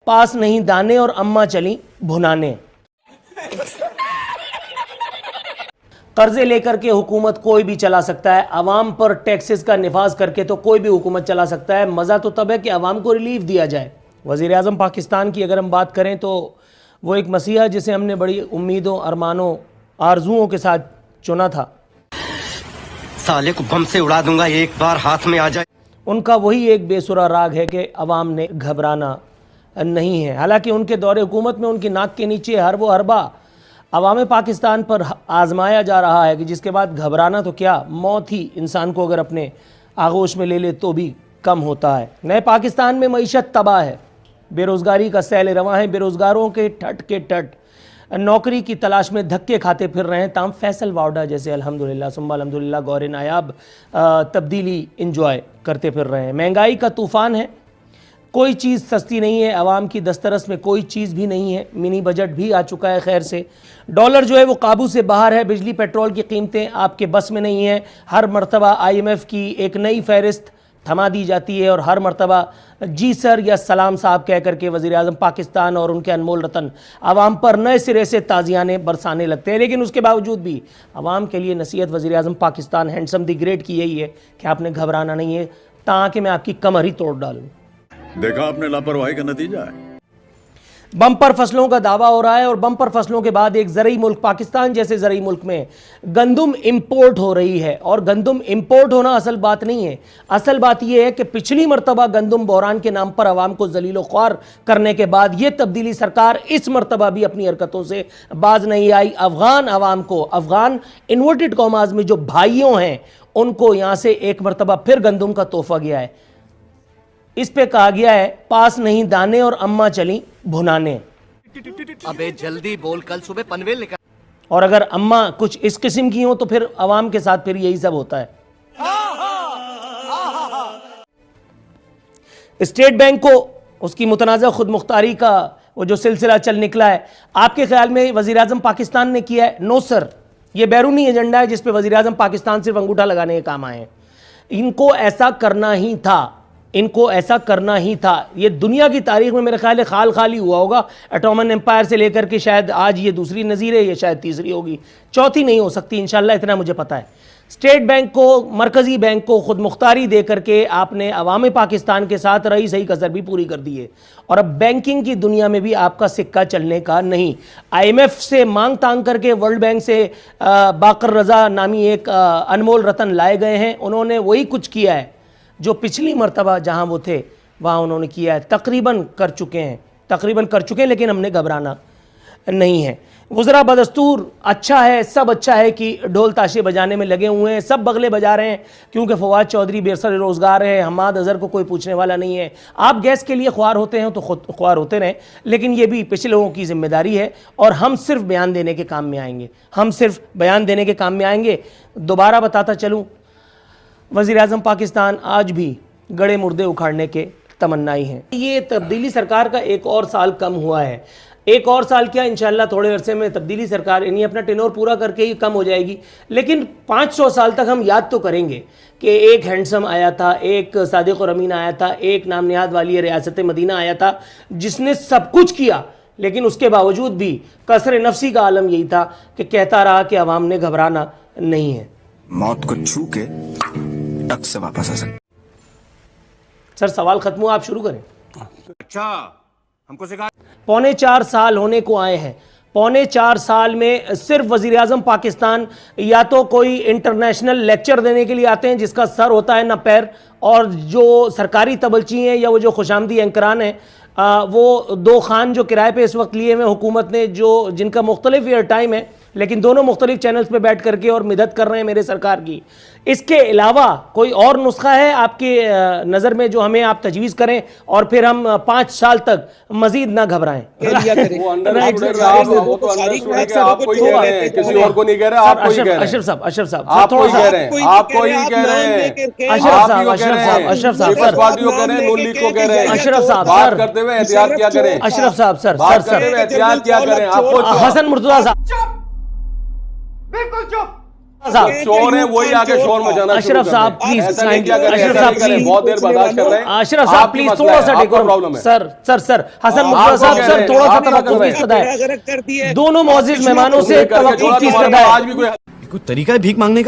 पास नहीं दाने और अम्मा चली भुनाने। कर्जे लेकर के हुकूमत कोई भी चला सकता है, अवाम पर टैक्सेस का निफाज करके तो कोई भी हुकूमत चला सकता है। मज़ा तो तब है कि अवाम को रिलीफ दिया जाए। वज़ीर आज़म पाकिस्तान की अगर हम बात करें तो वो एक मसीहा जिसे हमने बड़ी उम्मीदों, अरमानों, आरजुओं के साथ चुना था। साले को बम से उड़ा दूंगा एक बार हाथ में आ जाए। उनका वही एक बेसुरा राग है कि अवाम ने घबराना नहीं है। हालांकि उनके दौरे हुकूमत में उनकी नाक के नीचे हर वो हरबा अवाम पाकिस्तान पर आजमाया जा रहा है कि जिसके बाद घबराना तो क्या, मौत ही इंसान को अगर अपने आगोश में ले ले तो भी कम होता है। नए पाकिस्तान में मईशत तबाह है, बेरोज़गारी का सैल रवां है, बेरोज़गारों के ठट नौकरी की तलाश में धक्के खाते फिर रहे हैं। ताम फैसल वाउडा जैसे अल्हम्दुलिल्लाह सुम्मा अल्हम्दुलिल्लाह गौर नायाब तब्दीली इंजॉय करते फिर रहे हैं। महंगाई का तूफ़ान है, कोई चीज़ सस्ती नहीं है, आवाम की दस्तरस में कोई चीज़ भी नहीं है। मिनी बजट भी आ चुका है खैर से। डॉलर जो है वो काबू से बाहर है, बिजली पेट्रोल की कीमतें आपके बस में नहीं है। हर मरतबा IMF की एक नई फहरिस्त थमा दी जाती है और हर मरतबा जी सर या सलाम साहब कह करके वज़ीर आज़म पाकिस्तान और उनके अनमोल रतन आवाम पर नए सिरे से ताज़ियाने बरसाने लगते हैं। लेकिन उसके बावजूद भी आवाम के लिए नसीहत वज़ीर आज़म पाकिस्तान हैंडसम दी ग्रेट की यही है कि आपने घबराना नहीं है, ताकि मैं आपकी कमर ही तोड़ डालूँ। देखा आपने लापरवाही का नतीजा है। बम्पर फसलों का दावा हो रहा है और बम्पर फसलों के बाद एक ज़रई मुल्क पाकिस्तान जैसे ज़रई मुल्क में गंदुम इंपोर्ट हो रही है। और गंदुम इंपोर्ट होना असल बात नहीं है, असल बात यह है कि पिछली मरतबा गंदुम बहरान के नाम पर आवाम को जलीलो ख्वार करने के बाद यह तब्दीली सरकार इस मरतबा भी अपनी हरकतों से बाज नहीं आई। अफगान आवाम को, अफगान इन्वर्टेड कॉमास में जो भाइयों हैं, उनको यहाँ से एक मरतबा फिर गंदुम का तोहफा गया है। इस पे कहा गया है पास नहीं दाने और अम्मा चली भुनाने। अबे जल्दी बोल, कल सुबह पनवेल निकल। और अगर अम्मा कुछ इस किस्म की हो तो फिर अवाम के साथ फिर यही सब होता है। स्टेट बैंक को उसकी मुतनाज़ा खुद मुख्तारी का वो जो सिलसिला चल निकला है, आपके ख्याल में वज़ीर आज़म पाकिस्तान ने किया है? नो सर, ये बैरूनी एजेंडा है जिस पे वज़ीर आज़म पाकिस्तान सिर्फ अंगूठा लगाने के काम आए हैं। इनको ऐसा करना ही था, इनको ऐसा करना ही था। ये दुनिया की तारीख में मेरे ख्याल है खाल खाली हुआ होगा। एटोमन एम्पायर से लेकर के शायद आज ये दूसरी नज़ीर है, ये शायद तीसरी होगी, चौथी नहीं हो सकती इंशाल्लाह, इतना मुझे पता है। स्टेट बैंक को, मरकज़ी बैंक को खुद मुख्तारी दे करके आपने अवाम पाकिस्तान के साथ रही सही कसर भी पूरी कर दी है। और अब बैंकिंग की दुनिया में भी आपका सिक्का चलने का नहीं। IMF से मांग तांग करके वर्ल्ड बैंक से बाकर रज़ा नामी एक अनमोल रतन लाए गए हैं। उन्होंने वही कुछ किया है जो पिछली मरतबा जहां वो थे वहां उन्होंने किया है। तकरीबन कर चुके हैं, लेकिन हमने घबराना नहीं है। गुज़रा बदस्तूर अच्छा है, सब अच्छा है कि ढोल ताशे बजाने में लगे हुए हैं, सब बगले बजा रहे हैं क्योंकि फवाद चौधरी बेसर रोज़गार है, हमाद अज़हर को कोई पूछने वाला नहीं है। आप गैस के लिए ख्वार होते हैं तो खुद ख्वार होते रहें, लेकिन ये भी पिछले लोगों की जिम्मेदारी है और हम सिर्फ बयान देने के काम में आएंगे। दोबारा बताता चलूँ, वज़ीर आज़म पाकिस्तान आज भी गड़े मुर्दे उखाड़ने के तमन्नाई हैं। ये तब्दीली सरकार का एक और साल कम हुआ है। एक और साल क्या, इंशाल्लाह थोड़े अरसे में तब्दीली सरकार यानी अपना टेनोर पूरा करके ही कम हो जाएगी। लेकिन 500 साल तक हम याद तो करेंगे कि एक हैंडसम आया था, एक सादिक और अमीन आया था, एक नाम निहाद वाली रियासत मदीना आया था जिसने सब कुछ किया, लेकिन उसके बावजूद भी कसर नफसी का आलम यही था कि कहता रहा कि अवाम ने घबराना नहीं है। मौत को छू के टक से वापस आ सकते। सर सवाल खत्म हुआ, आप शुरू करें। अच्छा, हमको सिखा। 4.25 साल होने को आए हैं। 4.25 साल में सिर्फ वज़ीर आज़म पाकिस्तान या तो कोई इंटरनेशनल लेक्चर देने के लिए आते हैं जिसका सर होता है ना पैर, और जो सरकारी तबलची हैं या वो जो खुशामदी एंकरान हैं, वो 2 खान जो किराए पे इस वक्त लिए हुए हुकूमत ने, जो जिनका मुख्तलिफ ईयर टाइम है लेकिन दोनों मुख्तलिफ चैनल्स पे बैठ करके और मिदद कर रहे हैं मेरे सरकार की। इसके अलावा कोई और नुस्खा है आपके नज़र में जो हमें आप तजवीज़ करें और फिर हम 5 साल तक मजीद ना घबराएं? अशरफ साहब हसन मुर्तज़ा साहब बिल्कुल चुप। साहब शोर है वही आके शोर मचाना शुरू अशरफ कर साहब दें। प्लीज ऐसा नहीं किया करें, अशरफ ऐसा साहब नहीं करें, प्लीज बहुत देर बर्दाश्त कर रहे हैं अशरफ साहब आपकी प्लीज मसला थोड़ा है, सा आपका डेकोरम प्रॉब्लम है। सर हसन आप मुर्तजा साहब कह रहे सर हैं, थोड़ा सा आप क्या कर तवक्कुफ रहे की हैं? सदा है दोनों मुअज़्ज़िज़ मेहमानों से करके तवक्कुफ छोड़ा की तुम्हारा सदा है आज भी कोई कोई तरीका है भीख मांगने का?